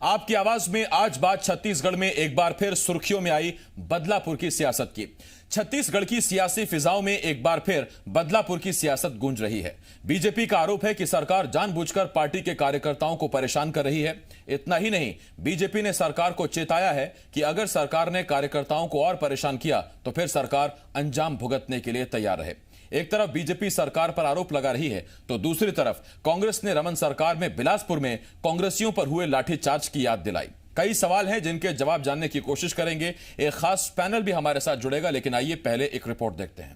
आपकी आवाज में आज बात छत्तीसगढ़ में एक बार फिर सुर्खियों में आई बदलापुर की सियासत की। छत्तीसगढ़ की सियासी फिजाओं में एक बार फिर बदलापुर की सियासत गूंज रही है। बीजेपी का आरोप है कि सरकार जानबूझकर पार्टी के कार्यकर्ताओं को परेशान कर रही है। इतना ही नहीं, बीजेपी ने सरकार को चेताया है कि अगर सरकार ने कार्यकर्ताओं को और परेशान किया तो फिर सरकार अंजाम भुगतने के लिए तैयार रहे। एक तरफ बीजेपी सरकार पर आरोप लगा रही है तो दूसरी तरफ कांग्रेस ने रमन सरकार में बिलासपुर में कांग्रेसियों पर हुए लाठीचार्ज की याद दिलाई। कई सवाल हैं जिनके जवाब जानने की कोशिश करेंगे। एक खास पैनल भी हमारे साथ जुड़ेगा, लेकिन आइए पहले एक रिपोर्ट देखते हैं।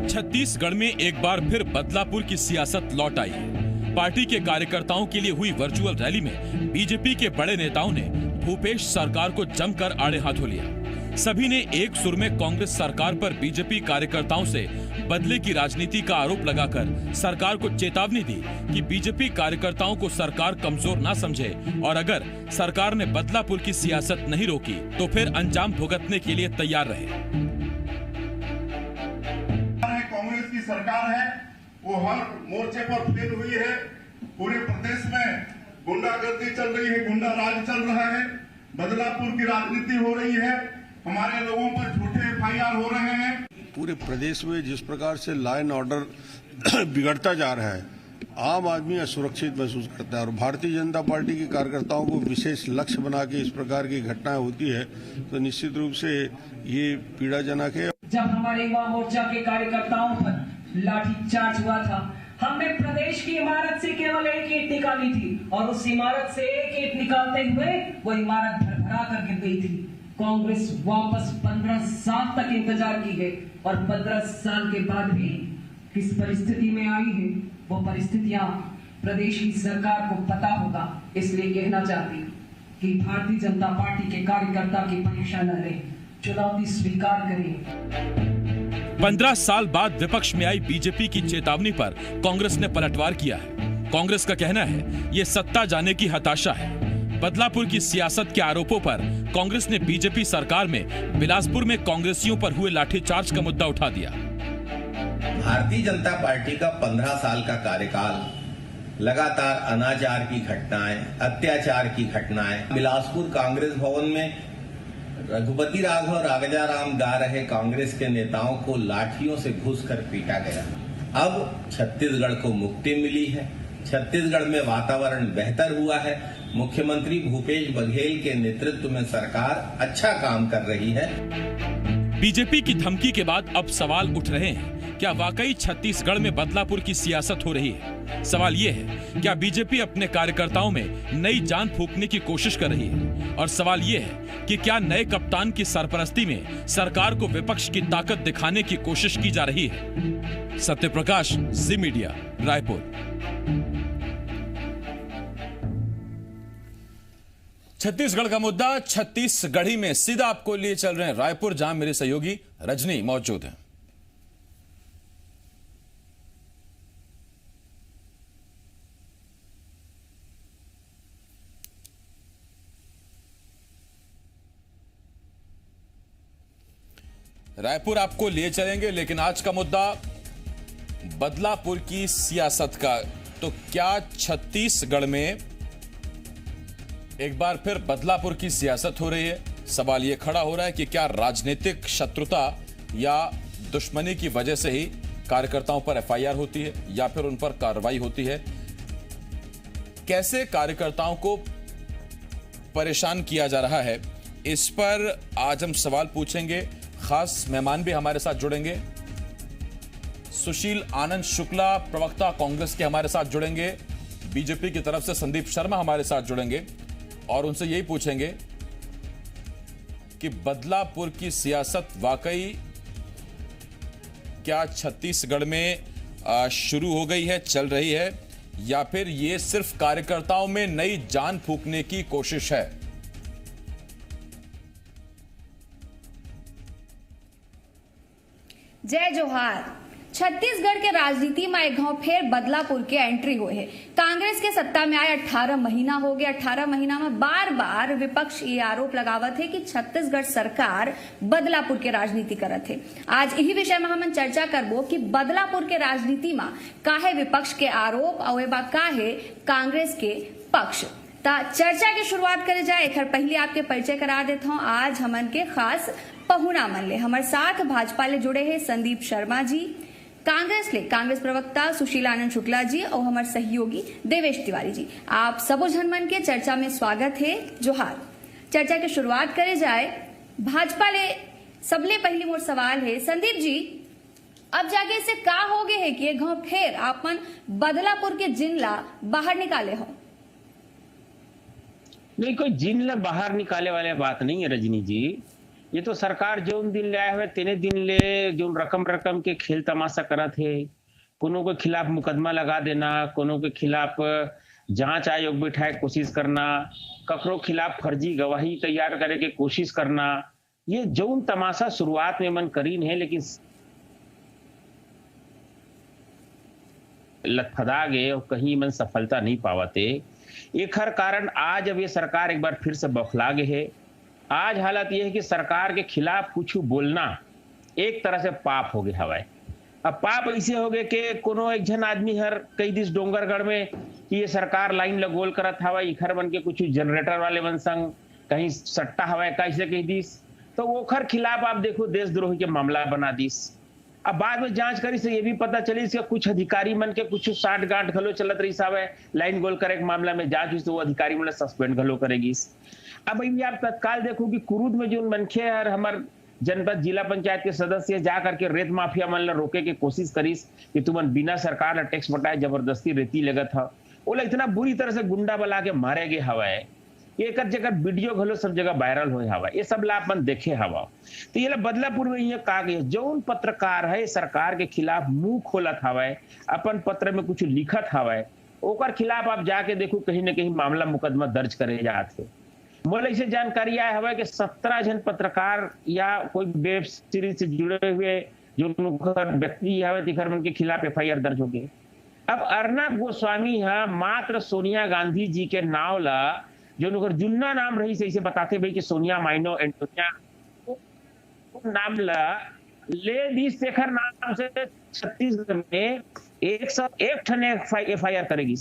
छत्तीसगढ़ में एक बार फिर बदलापुर की सियासत लौट आई है। पार्टी के कार्यकर्ताओं के लिए हुई वर्चुअल रैली में बीजेपी के बड़े नेताओं ने भूपेश सरकार को जमकर आड़े हाथों लिया। सभी ने एक सुर में कांग्रेस सरकार पर बीजेपी कार्यकर्ताओं से बदले की राजनीति का आरोप लगाकर सरकार को चेतावनी दी कि बीजेपी कार्यकर्ताओं को सरकार कमजोर ना समझे और अगर सरकार ने बदलापुर की सियासत नहीं रोकी तो फिर अंजाम भुगतने के लिए तैयार रहे। कांग्रेस की सरकार है, वो हर मोर्चे पर फेल हुई है। पूरे प्रदेश में गुंडागर्दी चल रही है, गुंडा राज चल रहा है, बदलापुर की राजनीति हो रही है, हमारे लोगों पर झूठे एफआईआर हो रहे हैं। पूरे प्रदेश में जिस प्रकार से लॉ एंड ऑर्डर बिगड़ता जा रहा है, आम आदमी असुरक्षित महसूस करता है और भारतीय जनता पार्टी के कार्यकर्ताओं को विशेष लक्ष्य बना के इस प्रकार की घटनाएं होती है तो निश्चित रूप से ये पीड़ाजनक है। जब हमारे युवा मोर्चा के कार्यकर्ताओं पर लाठीचार्ज हुआ था, हमने प्रदेश की इमारत से केवल एक ईंट निकाली थी और उस इमारत से एक ईंट निकालते हुए वो इमारत भरभरा कर गिर गई थी। कांग्रेस वापस 15 साल तक इंतजार की है और 15 साल के बाद भी किस परिस्थिति में आई है वो परिस्थितियां प्रदेश की सरकार को पता होगा। इसलिए कहना चाहती हूँ कि भारतीय जनता पार्टी के कार्यकर्ता की परीक्षा न लें, चुनौती स्वीकार करें। 15 साल बाद विपक्ष में आई बीजेपी की चेतावनी पर कांग्रेस ने पलटवार किया है। कांग्रेस का कहना है ये सत्ता जाने की हताशा है। बदलापुर की सियासत के आरोपों पर कांग्रेस ने बीजेपी सरकार में बिलासपुर में कांग्रेसियों पर हुए लाठीचार्ज का मुद्दा उठा दिया। भारतीय जनता पार्टी का 15 साल का कार्यकाल लगातार अनाचार की घटनाएं, अत्याचार की घटनाएं, बिलासपुर कांग्रेस भवन में रघुपति राघव राजाराम गा रहे कांग्रेस के नेताओं को लाठियों से घुसकर पीटा गया। अब छत्तीसगढ़ को मुक्ति मिली है, छत्तीसगढ़ में वातावरण बेहतर हुआ है, मुख्यमंत्री भूपेश बघेल के नेतृत्व में सरकार अच्छा काम कर रही है। बीजेपी की धमकी के बाद अब सवाल उठ रहे हैं, क्या वाकई छत्तीसगढ़ में बदलापुर की सियासत हो रही है? सवाल ये है, क्या बीजेपी अपने कार्यकर्ताओं में नई जान फूंकने की कोशिश कर रही है? और सवाल ये है कि क्या नए कप्तान की सरपरस्ती में सरकार को विपक्ष की ताकत दिखाने की कोशिश की जा रही है? सत्यप्रकाश, जी मीडिया, रायपुर। छत्तीसगढ़ का मुद्दा छत्तीसगढ़ी में सीधा आपको लिए चल रहे हैं रायपुर, जहां मेरे सहयोगी रजनी मौजूद हैं। रायपुर आपको लिए चलेंगे, लेकिन आज का मुद्दा बदलापुर की सियासत का। तो क्या छत्तीसगढ़ में एक बार फिर बदलापुर की सियासत हो रही है? सवाल यह खड़ा हो रहा है कि क्या राजनीतिक शत्रुता या दुश्मनी की वजह से ही कार्यकर्ताओं पर एफआईआर होती है या फिर उन पर कार्रवाई होती है? कैसे कार्यकर्ताओं को परेशान किया जा रहा है, इस पर आज हम सवाल पूछेंगे। खास मेहमान भी हमारे साथ जुड़ेंगे। सुशील आनंद शुक्ला, प्रवक्ता कांग्रेस के, हमारे साथ जुड़ेंगे। बीजेपी की तरफ से संदीप शर्मा हमारे साथ जुड़ेंगे और उनसे यही पूछेंगे कि बदलापुर की सियासत वाकई क्या छत्तीसगढ़ में शुरू हो गई है, चल रही है, या फिर ये सिर्फ कार्यकर्ताओं में नई जान फूंकने की कोशिश है? जय जोहार। छत्तीसगढ़ के राजनीति में एक गांव फिर बदलापुर के एंट्री हुए है। कांग्रेस के सत्ता में आए 18 महीना हो गया। 18 महीना में बार बार विपक्ष ये आरोप लगावत है कि छत्तीसगढ़ सरकार बदलापुर के राजनीति करत है। आज यही विषय में हम चर्चा करबो कि बदलापुर के राजनीति में काहे विपक्ष के आरोप और काहे कांग्रेस के पक्ष। चर्चा की शुरुआत करे जाए एक पहले आपके परिचय करा देता हूँ। आज हमन के खास पहुना मन ले हमारे साथ भाजपा ले जुड़े हैं संदीप शर्मा जी, कांग्रेस प्रवक्ता सुशील आनंद शुक्ला जी और हमारे सहयोगी देवेश तिवारी जी। आप सबो जनमन के चर्चा में स्वागत है। जोहार। चर्चा की शुरुआत करे जाए भाजपा ले सबले पहली मोर सवाल है संदीप जी, अब जाके इसे का हो गए है कि गांव फिर आपन बदलापुर के जिनला बाहर निकाले हो? नहीं, कोई जिनला बाहर निकाले वाले बात नहीं है रजनी जी। ये तो सरकार जो दिन ले आए हुए तेने दिन ले जो रकम के खेल तमाशा करत है। कोनो के खिलाफ मुकदमा लगा देना, कोनो के खिलाफ जांच आयोग बिठाए कोशिश करना, ककरो खिलाफ फर्जी गवाही तैयार करे के कोशिश करना, ये जौन तमाशा शुरुआत में मन करीन है लेकिन लथदा गए और कहीं मन सफलता नहीं पावते। एक हर कारण आज अब ये सरकार एक बार फिर से बौखला गए है। आज हालत यह है कि सरकार के खिलाफ कुछ बोलना एक तरह से पाप हो गया हवाए। अब पाप ऐसे हो गए कि कोनो एक जन आदमी हर कई दिस डोंगरगढ़ में कि ये सरकार लाइन लगोल करत हवा, इखर बन के कुछ जनरेटर वाले बन संग कहीं सट्टा हवाए कैसे कही दिस, तो ओखर खिलाफ आप देखो देशद्रोही के मामला बना दिस। अब बाद में जांच करी से ये भी पता चली कि कुछ अधिकारी मन के कुछ साठ गांठ घलो चलत रही साहब लाइन गोल करे मामला में जांच हुई तो वो अधिकारी मन सस्पेंड घलो करेगी। अब आप तत्काल देखो कि कुरूद में जो मनखे और हमार जनपद जिला पंचायत के सदस्य जा करके रेत माफिया मन ला रोके के कोशिश करीस कि तुमन बिना सरकार ला टैक्स बटाए जबरदस्ती रेती लगत है। वो इतना बुरी तरह से गुंडा बला के मारे गए हवा है। एक जगह वीडियो घलो सब जगह वायरल हो हवा, ये सब ला अपन देखे हवा। तो ये बदलापुर में ये का गया जौन पत्रकार है सरकार के खिलाफ मुंह खोलत हवा, अपन पत्र में कुछ लिखत हवा, ओकर खिलाफ आप जाके देखो कहीं ना कहीं मामला मुकदमा दर्ज करे जाते। मोला इसे जानकारी आया हवा कि 17 जन पत्रकार या कोई वेब सीरीज से जुड़े हुए जो व्यक्ति है तिखर मन के खिलाफ FIR दर्ज हो गए। अब अर्नब गोस्वामी है मात्र सोनिया गांधी जी के नाव ला जो जुन्ना नाम रही से इसे बताते भाई कि सोनिया माइनो एंटोनिया नाम ला ले दी शेखर नाम से छत्तीसगढ़ में 101 ठन FIR करेगी।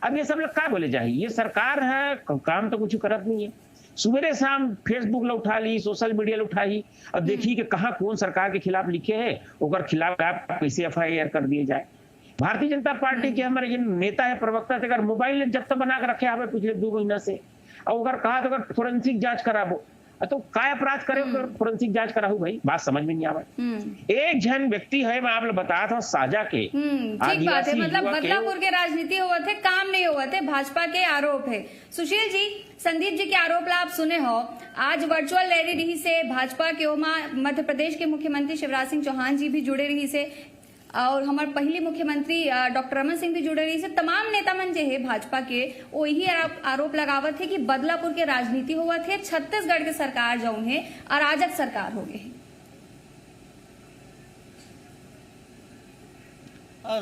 अब ये सब लोग क्या बोले जाए, ये सरकार है काम तो कुछ करत नहीं है। सुबह शाम फेसबुक ला उठा ली, सोशल मीडिया ला उठाई और देखी कि कहाँ कौन सरकार के खिलाफ लिखे है, ओकर खिलाफ कैसे FIR कर दिए जाए। भारतीय जनता पार्टी के हमारे जो नेता है प्रवक्ता थे मोबाइल ने जब तक बना कर रखे हमें पिछले 2 महीना से, और अगर कहा तो अगर फोरेंसिक जांच कराबो तो काय अपराध करे फोरेंसिक जांच कराऊ भाई, बात समझ में नहीं आवे। एक जन व्यक्ति है मैं आप लोग बताया था साजा के ठीक बात है, मतलब बदलापुर के राजनीति हुआ थे, काम नहीं हुआ थे, भाजपा के आरोप है। सुशील जी, संदीप जी के आरोप ला आप सुने हो। आज वर्चुअल रैली रही से भाजपा के ओमा मध्य प्रदेश के मुख्यमंत्री शिवराज सिंह चौहान जी भी जुड़े रही से और हमारे पहले मुख्यमंत्री डॉक्टर रमन सिंह भी जुड़े रही से। तमाम नेता मन जो है भाजपा के वो यही आरोप लगावत है कि बदलापुर के राजनीति हुआ थे, छत्तीसगढ़ के सरकार जो है अराजक सरकार हो गए।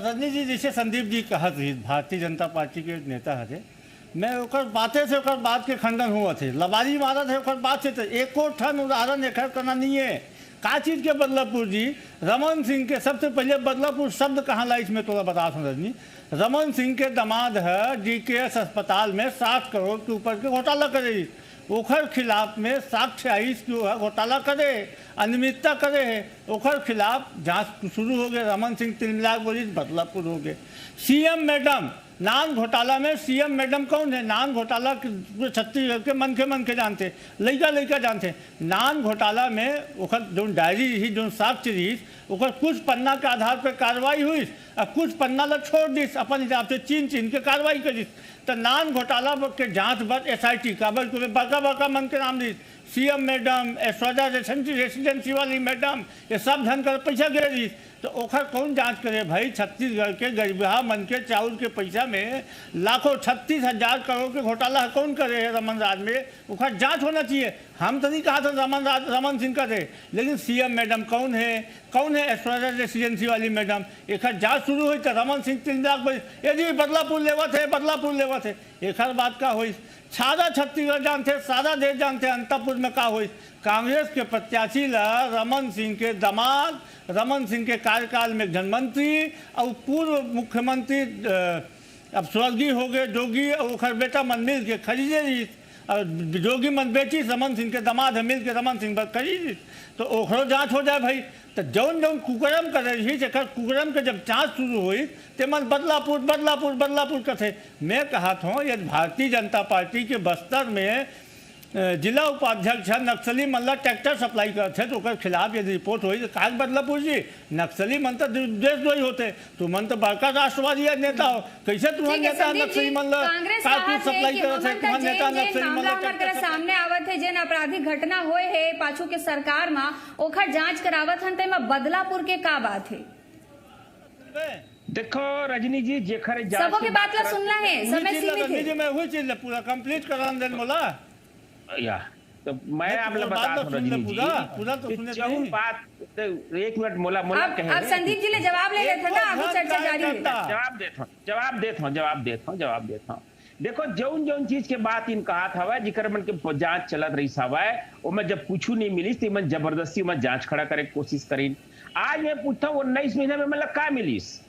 रजनी जी जैसे संदीप जी कहा थे भारतीय जनता पार्टी के नेता है, मैं ओकर बातें से ओकर बात के खंडन हुआ थे, लबारी मारा थे ओकर बात से एको ठन उदाहरण एक करना नहीं है। का चीज के बदलापुर जी, रमन सिंह के सबसे पहले बदलापुर शब्द कहाँ ला इसमें थोड़ा बता दूं रजनी। रमन सिंह के दामाद है GKS अस्पताल में 60 करोड़ के ऊपर के घोटाला करे, ओखर खिलाफ में साक्ष्य आई जो है घोटाला करे, अनियमितता करे है, ओखर खिलाफ जांच शुरू हो गए। रमन सिंह 3 लाख बोली बदलापुर हो गए। CM मैडम नान घोटाला में CM मैडम कौन है? नान घोटाला छत्तीसगढ़ के मन के जानते, लड़का जानते। नान घोटाला में ओकर जो डायरी रही जो साक्ष्य रही ओकर कुछ पन्ना के आधार पर कार्रवाई हुई और कुछ पन्ना ला छोड़ दी अपन हिसाब से चीन के कार्रवाई करी। तो नान घोटाला के जांच बर SIT काबर के बड़का मन के नाम दी CM मैडम, ऐश्वर्या रेसिडेंसी वाली मैडम, ये सब धन कर पैसा गिर दी। तो ओखर कौन जांच करे भाई? छत्तीसगढ़ के गरीबहा मन के चाउर के पैसा में लाखों 36,000 करोड़ के घोटाला कौन करे है रमन राज में? ओखर जांच होना चाहिए। हम तो नहीं कहा था रमन सिंह का थे, लेकिन सीएम मैडम कौन है एक्सप्रेस रेसिडेंसी वाली मैडम, एक जांच शुरू हुई तो रमन सिंह 3 लाख बजे यदि बदलापुर लेवत है एक बात का हुई, सारा छत्तीसगढ़ जानते, सारा देश जानते अंतापुर में का हुई, कांग्रेस के प्रत्याशी ला रमन सिंह के दामाद, रमन सिंह के कार्यकाल में धनमंत्री और पूर्व मुख्यमंत्री अब स्वर्गीय हो गए जोगी और बेटा मन मिल के खरीदे रही, और जोगी मन बेची रमन सिंह के दामाद है मिल के रमन सिंह पर खरीदी, तो ओखरो जांच हो जाए भाई। तो जौन कुकरम कर रही कुकरम के जब जांच शुरू हुई तो मन बदलापुर का थे। मैं कहा था ये भारतीय जनता पार्टी के बस्तर में जिला उपाध्यक्ष नक्सली मन ला ट्रैक्टर सप्लाई करते तो खिलाफ यदि रिपोर्ट हुई तो कहा बदलापुर जी नक्सली मन तो देशद्रोही होते, तू मन तो बड़का राष्ट्रवादी नेता हो, कैसे तुम्हारे नेता नक्सली मन ला सप्लाई करते, तुम्हारे नेता नक्सली मन ला सामने आवत है जेन आपराधिक घटना होए है पाछू के सरकार में ओखर जांच करावत हन, तेमा बदलापुर के का बात है? देखो रजनी जी जेखर सबों के बात ला सुनना है, समय सीमित है। मैं वही चीज पूरा कंप्लीट करा देन बोला या तो मैं आप लोग बता दूं रजनी जी पूरा तो सुने जो बात 1 मिनट मोला कहे अब संदीप जी ने जवाब ले लेते ना, आगे चर्चा जारी है। जवाब देता हूं। देखो जौन चीज के बात इन कहा था जिकर मन के जांच चलत रही सावा वो मैं जब पूछू नहीं मिली तो मैं जबरदस्ती मैं जांच खड़ा करे कोशिश करी। आज मैं पूछता हूँ 19 महीने में मतलब का मिलीस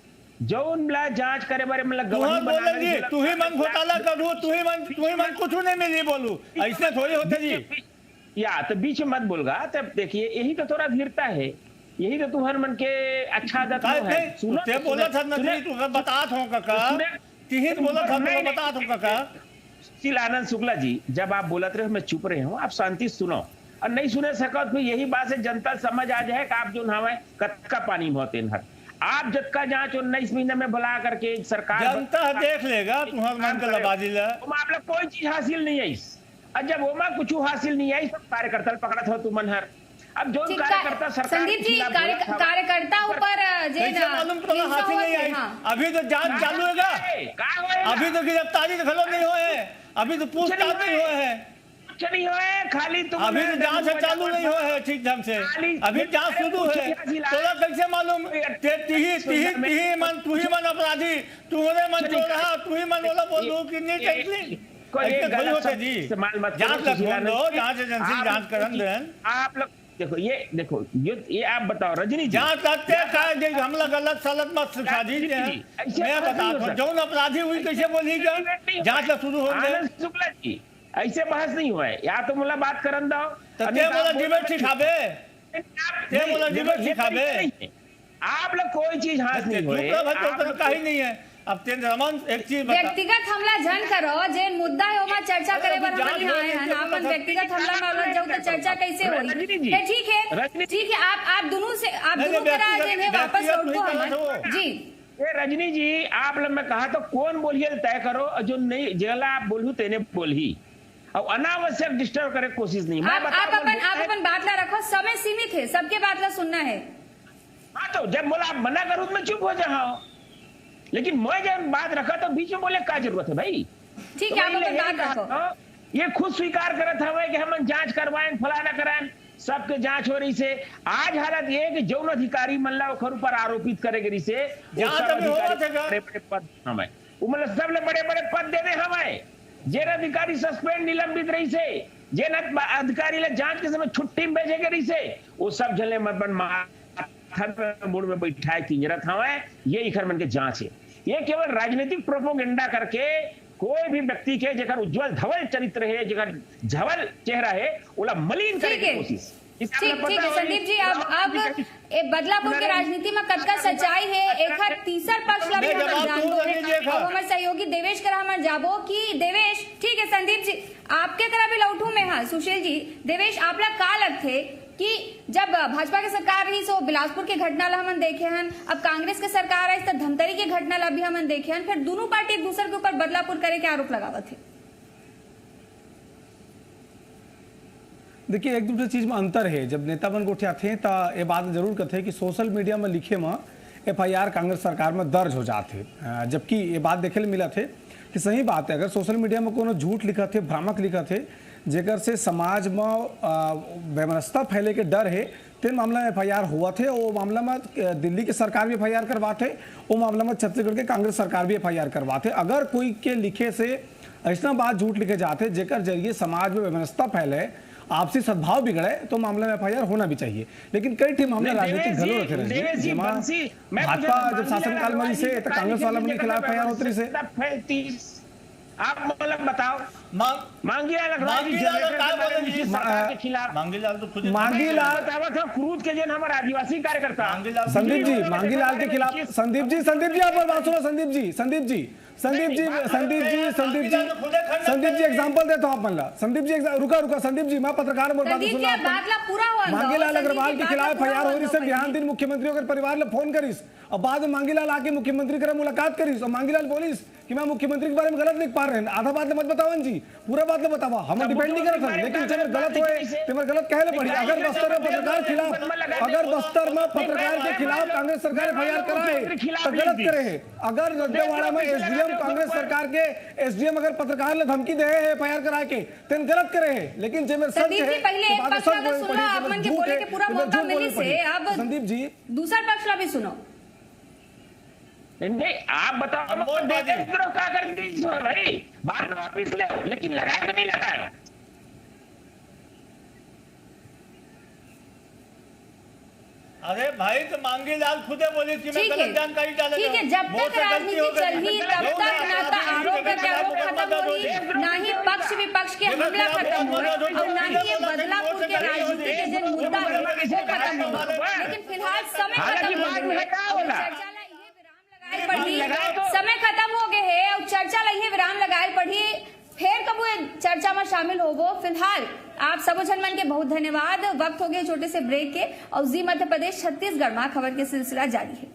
जौन ला जांच करे बारे मतलब गवाही बोलेंगे तू ही मन घोटाला करू, तू ही मन कुछ नहीं मिली बोलू, ऐसे थोड़ी होते जी या तो बीच में मत बोलगा। तब देखिए यही तो थोड़ा धीरता है, यही तो तुम्हारे मन के अच्छा आदत है। सुनो बोला था नहीं तू बता था काका तीन बोला था मैं बता था काका। श्री आनंद शुक्ला जी जब आप बोलते रहे मैं चुप रहे हूँ, आप शांति सुनो और नहीं सुने सको तो यही बात से जनता समझ आ जाए कि आप जो हमें कत्का पानी बहुत इन आप जब का जांच 19 महीने में बुला करके सरकार जनता देख लेगा तुम्हारे मन का लबादी ला आप लोग कोई चीज हासिल नहीं आई और जब वो कुछ हासिल नहीं आई सब कार्यकर्ता पकड़ा था तू मनहर। अब जो कार्यकर्ता सरकार संदीप जी कार्यकर्ता ऊपर मालूम तो हासिल नहीं आई, अभी तो जांच चालू है, अभी तो गिरफ्तारी खत्म नहीं हुए, अभी तो पूछताछ नहीं हुए है, नहीं हुए खाली तुम अभी तो जांच चालू नहीं हुआ है ठीक ढंग से, अभी जांच शुरू है। तोरा कैसे मालूम तू ही मन अपराधी, तुम्हारे मन चोर रहा, तू ही मन वाला बोलू कि नहीं टेंशन कोई होते जी जांच एजेंसी जांच करन देन। आप लोग देखो ये आप बताओ रजनी जांच करते हमला गलत सलत मत सिखा दीजिए। मैं बता जौन अपराधी हुई कैसे बोली जांच शुरू हो गए शुक्ला जी ऐसे बहस नहीं हुआ है, या तो मुला बात करन दो डिबेट सिखाबे आप लोग कोई चीज हाथ नहीं हुए कहीं नहीं है। अब रमन एक चीज व्यक्तिगत हमला जन करो जे मुद्दा है ओमा चर्चा करे बर हम नहीं आए हैं, अपन व्यक्तिगत हमला में अलग जाऊ तो चर्चा कैसे होई? ठीक है आप दोनों से आप दोनों करा जे वापस लौटो हम जी। रजनी जी आप लोग मैं कहा तो कौन बोलिए तय करो, जो नहीं जला आप बोलू तेने बोली और अनावश्यक डिस्टर्ब करे कोशिश नहीं। आप अपन बात ला रखो, समय सीमित है, सबके बात ला सुनना है। हाँ तो जब बोला आप मना करो तो मैं चुप हो जाओ, लेकिन मैं जब बात रखा तो बीच में बोले क्या जरूरत है भाई? ठीक है आप अपन बात रखो। ये खुद स्वीकार करत हवे कि हम जांच करवाएं फलाना कराएं, सबके जांच हो रही से आज हालत ये कि जौन अधिकारी मल्ला ओखर ऊपर आरोपित करेगी से बड़े पद हमें मतलब सब बड़े बड़े पद दे दे हमें जेन अधिकारी सस्पेंड निलंबित रही से जेन अधिकारी ले जांच के समय छुट्टी में भेजे रही से वो सब झले मुड़ में बैठाए तिंजरत हमें ये इखर मन के जांच है। ये केवल राजनीतिक प्रोपोगेंडा करके कोई भी व्यक्ति के जेकर उज्जवल धवल चरित्र है जेकर झवल चेहरा है ओला मलिन करे की कोशिश। ठीक है संदीप जी अब बदलापुर के राजनीति में कतका सच्चाई है एक तीसर पक्ष ला भी हम जान दो और हमारे सहयोगी देवेश करा हमारे जाबो कि देवेश ठीक है संदीप जी आपके तरह भी लौटू में हाँ सुशील जी देवेश आप लोग का लगते कि जब भाजपा की सरकार रही सो बिलासपुर की घटना ला हम देखे हैं, अब कांग्रेस की सरकार आई तो धमतरी की घटना ला भी हम देखे हैं, फिर दोनों पार्टी एक दूसरे के ऊपर बदलापुर करे के आरोप लगावत है। देखिए एक दूसरे चीज में अंतर है, जब नेता बन उठे थे तो ये बात जरूर कहते कि सोशल मीडिया में लिखे में FIR कांग्रेस सरकार में दर्ज हो जाते, जबकि ये बात देखे मिला थे कि सही बात है अगर सोशल मीडिया में कोनो झूठ लिखा थे भ्रामक लिखा थे जेकर से समाज में वैमनस्यता फैले के डर है, तीन मामला में FIR हुआ थे। वो मामला में दिल्ली की सरकार भी FIR करवाते, वो मामला में छत्तीसगढ़ के कांग्रेस सरकार भी FIR करवाते। अगर कोई के लिखे से ऐसा बात झूठ लिखे जाते जेकर जरिए समाज में वैमनस्यता फैले, आपसी सद्भाव बिगड़े, तो मामले में FIR होना भी चाहिए। लेकिन कई ठी मामले राजनीतिक घलो रखे रहे, भाजपा जब शासनकाल में से तो कांग्रेस वाला के खिलाफ FIR होती से। आप मतलब बताओ, मांगीलाल क्रूज के जन हमारे आदिवासी कार्यकर्ता संदीप जी मांगीलाल के खिलाफ, संदीप जी आप बात सुनो, संदीप जी एग्जांपल देता हूं अपन ला। संदीप जी रुका संदीप जी, मैं पत्रकार बोल रहा हूं। मांगीलाल अग्रवाल के खिलाफ FIR हो रही से बिहान दिन मुख्यमंत्री अगर परिवार ने फोन करीस और बाद में मांगीलाल आके मुख्यमंत्री करे मुलाकात करीस और मांगीलाल बोलिस कि मैं मुख्यमंत्री के बारे में गलत लिख पा रहे हैं, आधा बात मत बताओ जी, पूरा बात बतावा, हम डिपेंड नहीं करते, लेकिन जब गलत होए तो गलत कहले पड़ी। अगर बस्तर में पत्रकार के खिलाफ कांग्रेस सरकार FIR कराए तो गलत करे है। अगर दंतेवाड़ा में SDM कांग्रेस सरकार के SDM अगर पत्रकार ने धमकी दे है FIR कराए के तो गलत करे है, लेकिन जब सच है संदीप जी दूसरा पक्ष ला भी सुनो। नहीं आप बताओ क्या कर दी भाई, बाद में वापिस ले, लेकिन लगाया तो नहीं लगाया। अरे भाई तो मांगीलाल खुदे बोली कि मैं गलत जानकारी डाल ठीक है, जब तक राजनीति चली तब तक ना तो आरोप प्रत्यारोप खत्म हो रही, ना ही पक्ष विपक्ष के हमला खत्म हो रहे और ना ही ये बदलापुर के राजनीति के जो मुद्दा है वो खत्म हो रहा। लेकिन फिलहाल समय समय खत्म हो गए है और चर्चा लगी विराम लगाए पड़ी, फिर कब वो चर्चा में शामिल होगो। फिलहाल आप सब जनमन के बहुत धन्यवाद। वक्त हो गए छोटे से ब्रेक के और जी मध्य प्रदेश छत्तीसगढ़ में खबर के सिलसिला जारी है।